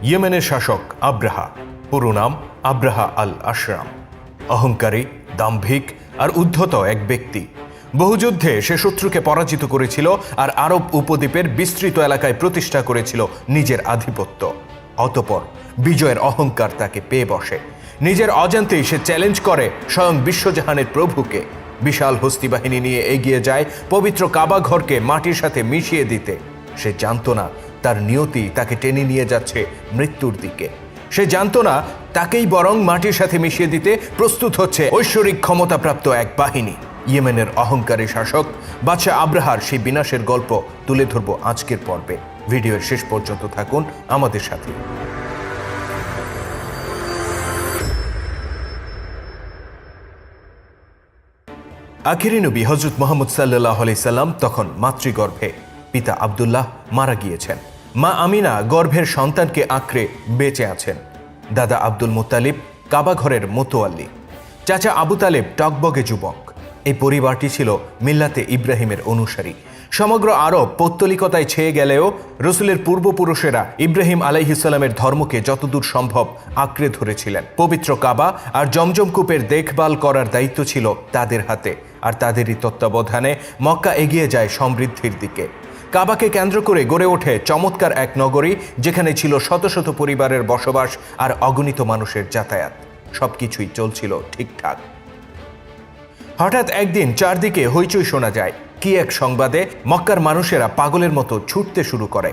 ইয়েমেনের শাসক আব্রাহা, পুরো নাম আব্রাহা আল আশরাম। অহংকারী, দাম্ভিক আর উদ্ধত এক ব্যক্তি। বহু যুদ্ধে সে শত্রুকে পরাজিত করেছিল আর আরব উপদ্বীপের বিস্তৃত এলাকায় প্রতিষ্ঠা করেছিল নিজের আধিপত্য। অতঃপর বিজয়ের অহংকার তাকে পেয়ে বসে। নিজের অজান্তেই সে চ্যালেঞ্জ করে স্বয়ং বিশ্বজাহানের প্রভুকে। বিশাল হস্তি বাহিনী নিয়ে এগিয়ে যায় পবিত্র কাবা ঘরকে মাটির সাথে মিশিয়ে দিতে। সে জানত না তার নিয়তি তাকে টেনে নিয়ে যাচ্ছে মৃত্যুর দিকে। সে জানত না তাকেই বরং মাটির সাথে মিশিয়ে দিতে প্রস্তুত হচ্ছে ঐশ্বরিক ক্ষমতাপ্রাপ্ত এক বাহিনী। ইয়েমেনের অহংকারী শাসক বাদশাহ আব্রাহার সেই বিনাশের গল্প তুলে ধরব আজকের পর্বে। ভিডিওর শেষ পর্যন্ত থাকুন আমাদের সাথে। আখিরি নবী হযরত মুহাম্মদ সাল্লাল্লাহু আলাইহি সাল্লাম তখন মাতৃগর্ভে। পিতা আব্দুল্লাহ মারা গিয়েছেন। মা আমিনা গর্ভের সন্তানকে আঁকড়ে বেঁচে আছেন। দাদা আব্দুল মুত্তালিব কাবা ঘরের মোতোয়াল্লি। চাচা আবু তালেব টকবগে যুবক। এই পরিবারটি ছিল মিল্লাতে ইব্রাহিমের অনুসারী। সমগ্র আরব পৌত্তলিকতায় ছেয়ে গেলেও রসুলের পূর্বপুরুষেরা ইব্রাহিম আলাইহিস সালামের ধর্মকে যতদূর সম্ভব আঁকড়ে ধরেছিলেন। পবিত্র কাবা আর জমজম কূপের দেখভাল করার দায়িত্ব ছিল তাদের হাতে, আর তাদেরই তত্ত্বাবধানে মক্কা এগিয়ে যায় সমৃদ্ধির দিকে। কাবাকে কেন্দ্র করে গড়ে ওঠে চমৎকার এক নগরী, যেখানে ছিল শত শত পরিবারের বসবাস আর অগণিত মানুষের যাতায়াত। সবকিছুই চলছিল ঠিকঠাক। হঠাৎ একদিন চারদিকে হইচই শোনা যায়। কি এক সংবাদে! মক্কার মানুষেরা পাগলের মতো ছুটতে শুরু করে।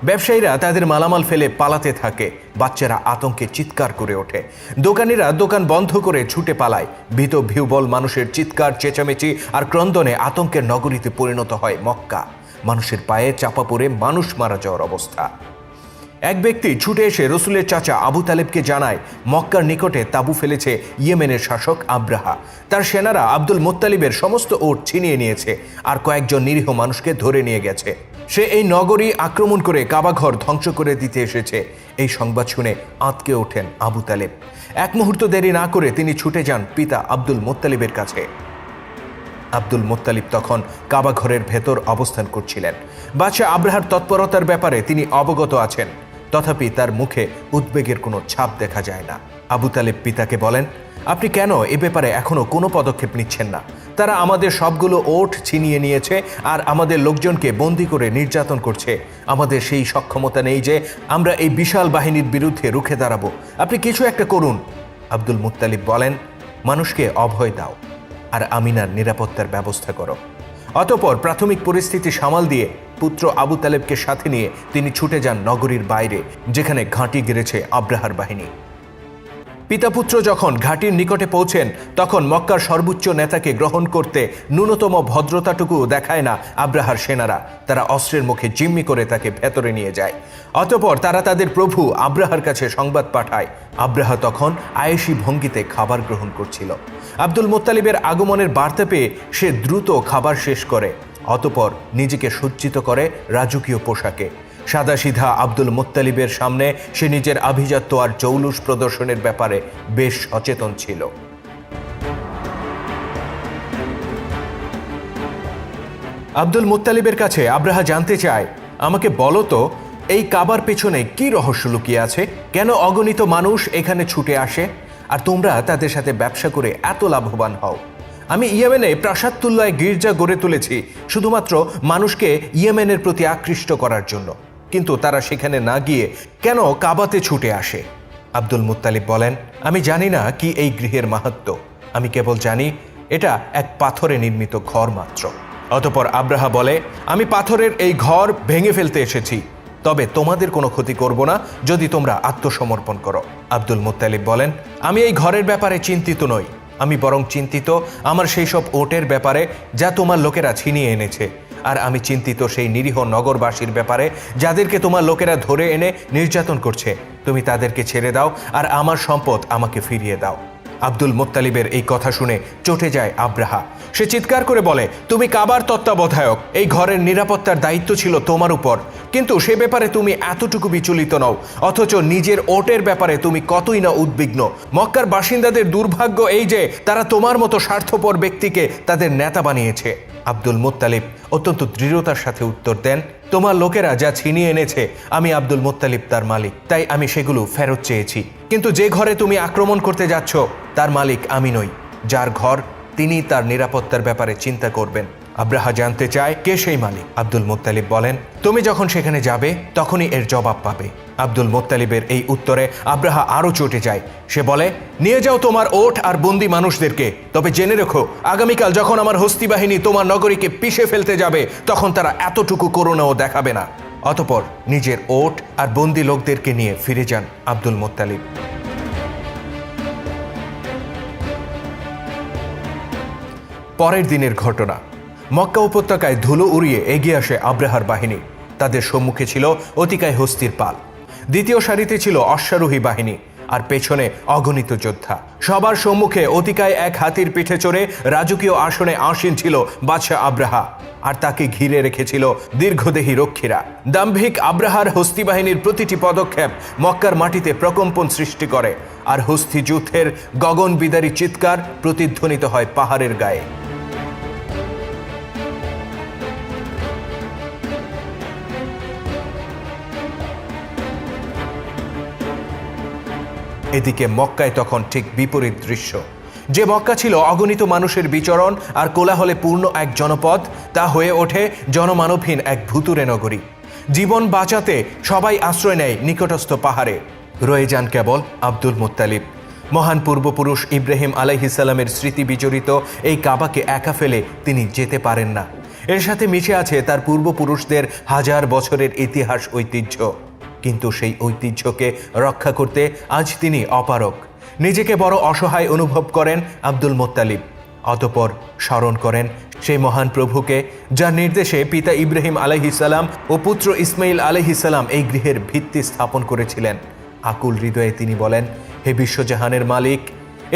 ব্যবসায়ীরা তাদের মালামাল ফেলে পালাতে থাকে। বাচ্চারা আতঙ্কে চিৎকার করে ওঠে। দোকানিরা দোকান বন্ধ করে ছুটে পালায়। ভীত বিহ্বল মানুষের চিৎকার, চেঁচামেচি আর ক্রন্দনে আতঙ্কের নগরীতে পরিণত হয় মক্কা। মানুষের পায়ে চাপা পড়ে মানুষ মারা যাওয়ার অবস্থা। এক ব্যক্তি ছুটে এসে রসুলের চাচা আবু তালেবকে জানায় মক্কার নিকটে তাঁবু ফেলেছে ইয়েমেনের শাসক আব্রাহা। তার সেনারা আব্দুল মুত্তালিবের সমস্ত ওট ছিনিয়ে নিয়েছে আর কয়েকজন নিরীহ মানুষকে ধরে নিয়ে গেছে। সে এই নগরী আক্রমণ করে কাবাঘর ধ্বংস করে দিতে এসেছে। এই সংবাদ শুনে আঁতকে ওঠেন আবু তালেব। এক মুহূর্ত দেরি না করে তিনি ছুটে যান পিতা আব্দুল মুত্তালিবের কাছে। আব্দুল মুত্তালিব তখন কাবা ঘরের ভেতর অবস্থান করছিলেন। বাদশাহ আব্রাহার তৎপরতার ব্যাপারে তিনি অবগত আছেন, তথাপি তার মুখে উদ্বেগের কোনো ছাপ দেখা যায় না। আবু তালেব পিতাকে বলেন, আপনি কেন এ ব্যাপারে এখনো কোনো পদক্ষেপ নিচ্ছেন না? তারা আমাদের সবগুলো ওট ছিনিয়ে নিয়েছে আর আমাদের লোকজনকে বন্দি করে নির্যাতন করছে। আমাদের সেই সক্ষমতা নেই যে আমরা এই বিশাল বাহিনীর বিরুদ্ধে রুখে দাঁড়াবো। আপনি কিছু একটা করুন। আব্দুল মুত্তালিব বলেন, মানুষকে অভয় দাও আর আমিনার নিরাপত্তার ব্যবস্থা করো। অতঃপর প্রাথমিক পরিস্থিতি সামাল দিয়ে পুত্র আবু তালেবকে সাথে নিয়ে তিনি ছুটে যান নগরীর বাইরে, যেখানে ঘাঁটি গেড়েছে আব্রাহার বাহিনী। পিতাপুত্র যখন ঘাঁটির নিকটে পৌঁছেন, তখন মক্কার সর্বোচ্চ নেতাকে গ্রহণ করতে ন্যূনতম ভদ্রতাটুকু দেখায় না আব্রাহার সেনারা। তারা অস্ত্রের মুখে জিম্মি করে তাকে ভেতরে নিয়ে যায়। অতঃপর তারা তাদের প্রভু আব্রাহার কাছে সংবাদ পাঠায়। আব্রাহা তখন আয়েশি ভঙ্গিতে খাবার গ্রহণ করছিল। আব্দুল মুত্তালিবের আগমনের বার্তা পেয়ে সে দ্রুত খাবার শেষ করে। অতঃপর নিজেকে সজ্জিত করে রাজকীয় পোশাকে। সাদাসিধা আব্দুল মুত্তালিবের সামনে সে নিজের আভিজাত্য আর জৌলুস প্রদর্শনের ব্যাপারে বেশ সচেতন ছিল। আব্দুল মুত্তালিবের কাছে আব্রাহা জানতে চায়, আমাকে বলো তো, এই কাবার পেছনে কি রহস্য লুকিয়ে আছে? কেন অগণিত মানুষ এখানে ছুটে আসে আর তোমরা তাদের সাথে ব্যবসা করে এত লাভবান হও? আমি ইয়েমেনে প্রাসাদতুল্লায় গির্জা গড়ে তুলেছি শুধুমাত্র মানুষকে ইয়েমেনের প্রতি আকৃষ্ট করার জন্য, কিন্তু তারা সেখানে না গিয়ে কেন কাবাতে ছুটে আসে? আব্দুল মুত্তালিব বলেন, আমি জানি না কি এই গৃহের মাহাত্ম্য। আমি কেবল জানি এটা এক পাথরে নির্মিত ঘর মাত্র। অতঃপর আব্রাহা বলে, আমি পাথরের এই ঘর ভেঙে ফেলতে এসেছি, তবে তোমাদের কোনো ক্ষতি করব না যদি তোমরা আত্মসমর্পণ করো। আব্দুল মুত্তালিব বলেন, আমি এই ঘরের ব্যাপারে চিন্তিত নই। আমি বরং চিন্তিত আমার সেই সব ওটের ব্যাপারে যা তোমার লোকেরা ছিনিয়ে এনেছে। আর আমি চিন্তিত সেই নিরীহ নগরবাসীর ব্যাপারে যাদেরকে তোমার লোকেরা ধরে এনে নির্যাতন করছে। তুমি তাদেরকে ছেড়ে দাও আর আমার সম্পদ আমাকে ফিরিয়ে দাও। আব্দুল মুত্তালিবের এই কথা শুনে চটে যায় আব্রাহা। সে চিৎকার করে বলে, তুমি কাবার তত্ত্বাবধায়ক, এই ঘরের নিরাপত্তার দায়িত্ব ছিল তোমার উপর, কিন্তু সে ব্যাপারে তুমি এতটুকু বিচলিত নও, অথচ নিজের ওটের ব্যাপারে তুমি কতই না উদ্বিগ্ন। মক্কার বাসিন্দাদের দুর্ভাগ্য এই যে তারা তোমার মতো স্বার্থপর ব্যক্তিকে তাদের নেতা বানিয়েছে। আব্দুল মুত্তালিব অত্যন্ত দৃঢ়তার সাথে উত্তর দেন, তোমার লোকেরা যা ছিনিয়ে এনেছে আমি আব্দুল মুত্তালিব তার মালিক, তাই আমি সেগুলো ফেরত চেয়েছি। কিন্তু যে ঘরে তুমি আক্রমণ করতে যাচ্ছ তার মালিক আমি নই, যার ঘর তিনি তার নিরাপত্তার ব্যাপারে চিন্তা করবেন। আব্রাহা জানতে চায় কে সেই মালিক। আব্দুল মুত্তালিব বলেন, তুমি যখন সেখানে যাবে তখনই এর জবাব পাবে। আব্দুল মুত্তালিবের এই উত্তরে আব্রাহা আরও চটে যায়। সে বলে, নিয়ে যাও তোমার ওট আর বন্দি মানুষদেরকে, তবে জেনে রেখো আগামীকাল যখন আমার হস্তি বাহিনী তোমার নগরীকে পিষে ফেলতে যাবে তখন তারা এতটুকু করুণাও দেখাবে না। অতঃপর নিজের ওট আর বন্দি লোকদেরকে নিয়ে ফিরে যান আব্দুল মুত্তালিব। পরের দিনের ঘটনা, মক্কা উপত্যকায় ধুলো উড়িয়ে এগিয়ে আসে আব্রাহার বাহিনী। তাদের সম্মুখে ছিল অতিকায় হস্তির পাল, দ্বিতীয় সারিতে ছিল অশ্বারোহী বাহিনী, আর পেছনে অগণিত যোদ্ধা। সবার সম্মুখে অতিকায় এক হাতির পিঠে চড়ে রাজকীয় আসনে আসীন ছিল বাদশাহ আব্রাহা, আর তাকে ঘিরে রেখেছিল দীর্ঘদেহী রক্ষীরা। দাম্ভিক আব্রাহার হস্তি বাহিনীর প্রতিটি পদক্ষেপ মক্কার মাটিতে প্রকম্পন সৃষ্টি করে, আর হস্তি যুদ্ধের গগনবিদারী চিৎকার প্রতিধ্বনিত হয় পাহাড়ের গায়ে। এদিকে মক্কায় তখন ঠিক বিপরীত দৃশ্য। যে মক্কা ছিল অগণিত মানুষের বিচরণ আর কোলাহলে পূর্ণ এক জনপদ, তা হয়ে ওঠে জনমানবহীন এক ভুতুরে নগরী। জীবন বাঁচাতে সবাই আশ্রয় নেয় নিকটস্থ পাহাড়ে। রয়ে যান কেবল আব্দুল মুত্তালিব। মহান পূর্বপুরুষ ইব্রাহিম আলাইহিসসালামের স্মৃতি বিজড়িত এই কাবাকে একা ফেলে তিনি যেতে পারেন না। এর সাথে মিশে আছে তার পূর্বপুরুষদের হাজার বছরের ইতিহাস ঐতিহ্য। কিন্তু সেই ঐতিহ্যকে রক্ষা করতে আজ তিনি অপারগ। নিজেকে বড় অসহায় অনুভব করেন আব্দুল মুত্তালিব। অতঃপর স্মরণ করেন সেই মহান প্রভুকে, যার নির্দেশে পিতা ইব্রাহিম আলাইহিসসালাম ও পুত্র ইসমাইল আলাইহিসসালাম এই গৃহের ভিত্তি স্থাপন করেছিলেন। আকুল হৃদয়ে তিনি বলেন, হে বিশ্বজাহানের মালিক,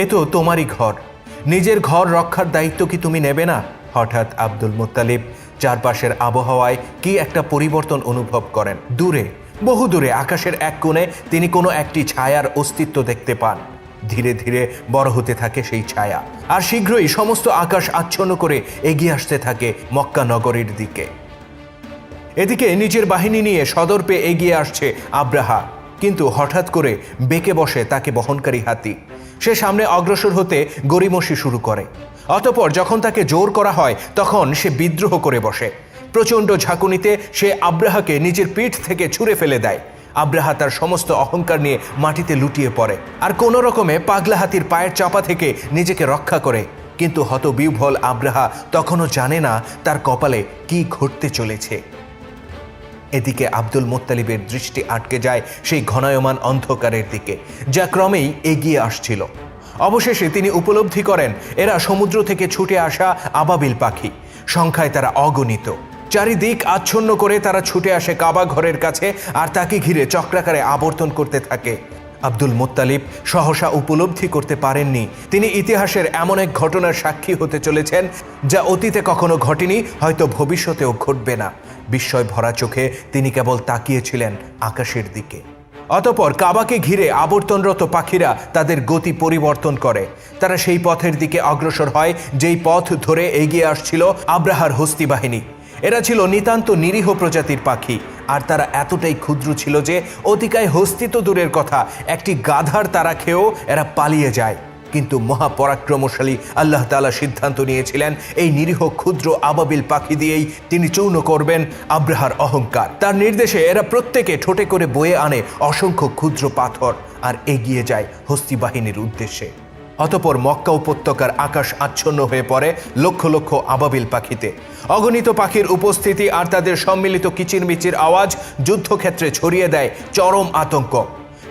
এ তো তোমারই ঘর, নিজের ঘর রক্ষার দায়িত্ব কি তুমি নেবে না? হঠাৎ আব্দুল মুত্তালিব চারপাশের আবহাওয়ায় কি একটা পরিবর্তন অনুভব করেন। দূরে, বহু দূরে আকাশের এক কোণে তিনি কোনো একটি ছায়ার অস্তিত্ব দেখতে পান। ধীরে ধীরে বড় হতে থাকে সেই ছায়া, আর শীঘ্রই সমস্ত আকাশ আচ্ছন্ন করে এগিয়ে আসতে থাকে মক্কা নগরীর দিকে। এদিকে নিজের বাহিনী নিয়ে সদর পেয়ে এগিয়ে আসছে আব্রাহা, কিন্তু হঠাৎ করে বেঁকে বসে তাকে বহনকারী হাতি। সে সামনে অগ্রসর হতে গড়িমসি শুরু করে। অতঃপর যখন তাকে জোর করা হয় তখন সে বিদ্রোহ করে বসে। প্রচণ্ড ঝাঁকুনিতে সে আব্রাহাকে নিজের পিঠ থেকে ছুঁড়ে ফেলে দেয়। আব্রাহা তার সমস্ত অহংকার নিয়ে মাটিতে লুটিয়ে পড়ে, আর কোনো রকমে পাগলা হাতির পায়ের চাপা থেকে নিজেকে রক্ষা করে। কিন্তু হতবিহ্বল আব্রাহা তখনও জানে না তার কপালে কি ঘটতে চলেছে। এদিকে আব্দুল মুত্তালিবের দৃষ্টি আটকে যায় সেই ঘনায়মান অন্ধকারের দিকে, যা ক্রমেই এগিয়ে আসছিল। অবশেষে তিনি উপলব্ধি করেন এরা সমুদ্র থেকে ছুটে আসা আবাবিল পাখি। সংখ্যায় তারা অগণিত। চারিদিক আচ্ছন্ন করে তারা ছুটে আসে কাবা ঘরের কাছে, আর তাকে ঘিরে চক্রাকারে আবর্তন করতে থাকে। আব্দুল মুত্তালিব সহসা উপলব্ধি করতে পারেননি তিনি ইতিহাসের এমন এক ঘটনার সাক্ষী হতে চলেছেন, যা অতীতে কখনো ঘটেনি, হয়তো ভবিষ্যতেও ঘটবে না। বিস্ময় ভরা চোখে তিনি কেবল তাকিয়েছিলেন আকাশের দিকে। অতঃপর কাবাকে ঘিরে আবর্তনরত পাখিরা তাদের গতি পরিবর্তন করে। তারা সেই পথের দিকে অগ্রসর হয় যেই পথ ধরে এগিয়ে আসছিল আব্রাহার হস্তি বাহিনী। এরা ছিল নিতান্ত নিরীহ প্রজাতির পাখি, আর তারা এতটাই ক্ষুদ্র ছিল যে অতিকায় হস্তি তো দূরের কথা, একটি গাধার তারা খেয়েও এরা পালিয়ে যায়। কিন্তু মহাপরাক্রমশালী আল্লাহ তাআলা সিদ্ধান্ত নিয়েছিলেন এই নিরীহ ক্ষুদ্র আবাবিল পাখি দিয়েই তিনি চূর্ণ করবেন আব্রাহার অহংকার। তার নির্দেশে এরা প্রত্যেকে ঠোঁটে করে বয়ে আনে অসংখ্য ক্ষুদ্র পাথর, আর এগিয়ে যায় হস্তি বাহিনীর উদ্দেশ্যে। অতঃপর মক্কা উপত্যকার আকাশ আচ্ছন্ন হয়ে পড়ে লক্ষ লক্ষ আবাবিল পাখিতে। অগণিত পাখির উপস্থিতি আর তাদের সম্মিলিত কিচিরমিচির আওয়াজ যুদ্ধক্ষেত্রে ছড়িয়ে দেয় চরম আতঙ্ক।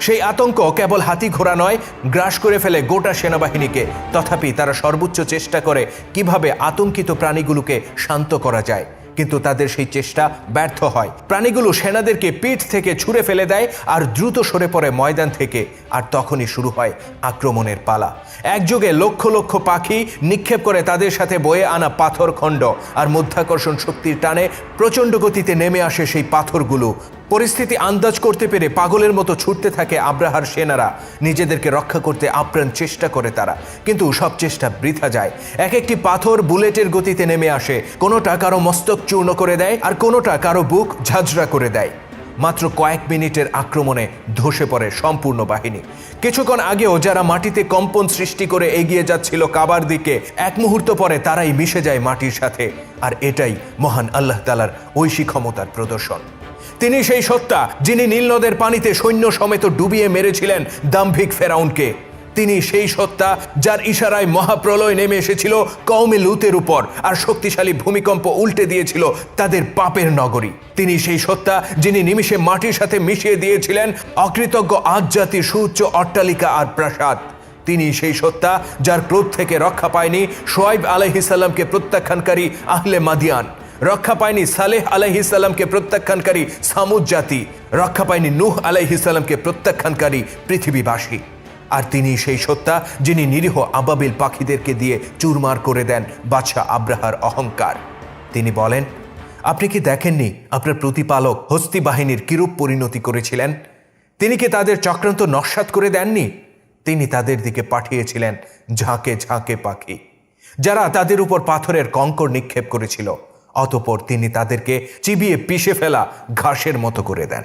সেই আতঙ্ক কেবল হাতি ঘোড়া নয়, গ্রাস করে ফেলে গোটা সেনাবাহিনীকে। তথাপি তারা সর্বোচ্চ চেষ্টা করে কিভাবে আতঙ্কিত প্রাণীগুলোকে শান্ত করা যায়, কিন্তু তাদের সেই চেষ্টা ব্যর্থ হয়। প্রাণীগুলো সেনাদেরকে পিঠ থেকে ছুঁড়ে ফেলে দেয় আর দ্রুত সরে পড়ে ময়দান থেকে। আর তখনই শুরু হয় আক্রমণের পালা। একযোগে লক্ষ লক্ষ পাখি নিক্ষেপ করে তাদের সাথে বয়ে আনা পাথর খণ্ড, আর মধ্যাকর্ষণ শক্তির টানে প্রচণ্ড গতিতে নেমে আসে সেই পাথরগুলো। পরিস্থিতি আন্দাজ করতে পেরে পাগলের মতো ছুটতে থাকে আব্রাহার সেনারা। নিজেদেরকে রক্ষা করতে আপ্রাণ চেষ্টা করে তারা, কিন্তু সব চেষ্টা বৃথা যায়। এক একটি পাথর বুলেটের গতিতে নেমে আসে, কোনোটা কারো মস্তক চূর্ণ করে দেয়, আর কোনোটা কারো বুক ঝাঁঝরা করে দেয়। মাত্র কয়েক মিনিটের আক্রমণে ধসে পড়ে সম্পূর্ণ বাহিনী। কিছুক্ষণ আগেও যারা মাটিতে কম্পন সৃষ্টি করে এগিয়ে যাচ্ছিল কাবার দিকে, এক মুহূর্ত পরে তারাই মিশে যায় মাটির সাথে। আর এটাই মহান আল্লাহ তাআলার ঐশী ক্ষমতার প্রদর্শন। তিনি সেই সত্তা যিনি নীল নদের পানিতে সৈন্য সমেত ডুবিয়ে মেরেছিলেন দাম্ভিক ফেরাউনকে। তিনি সেই সত্তা যার ইশারায় মহাপ্রলয় নেমে এসেছিল কওমে লুতের উপর, আর শক্তিশালী ভূমিকম্প উল্টে দিয়েছিল তাদের পাপের নগরী। তিনি সেই সত্তা যিনি নিমিষে মাটির সাথে মিশিয়ে দিয়েছিলেন অকৃতজ্ঞ আদ জাতির সুউচ্চ অট্টালিকা আর প্রাসাদ। তিনি সেই সত্তা যার ক্রোধ থেকে রক্ষা পায়নি শোয়াইব আলাইহিস সালামকে প্রত্যাখ্যানকারী আহলে মাদিয়ান, রক্ষা পায়নি সালেহ আলাইহিস সালামকে প্রত্যাখ্যানকারী সামুদ জাতি, রক্ষা পায়নি নূহ আলাইহিস সালামকে প্রত্যাখ্যানকারী পৃথিবীবাসী। আর তিনি সেই সত্তা যিনি নিরীহ আবাবিল পাখিদেরকে দিয়ে চুরমার করে দেন বাদশাহ আব্রাহার অহংকার। তিনি বলেন, আপনি কি দেখেননি আপনার প্রতিপালক হস্তি বাহিনীর কিরূপ পরিণতি করেছিলেন? তিনি কি তাদের চক্রান্ত নস্যাৎ করে দেননি? তিনি তাদের দিকে পাঠিয়েছিলেন ঝাঁকে ঝাঁকে পাখি, যারা তাদের উপর পাথরের কঙ্কর নিক্ষেপ করেছিল। অতঃপর তিনি তাদেরকে চিবিয়ে পিষে ফেলা ঘাসের মতো করে দেন।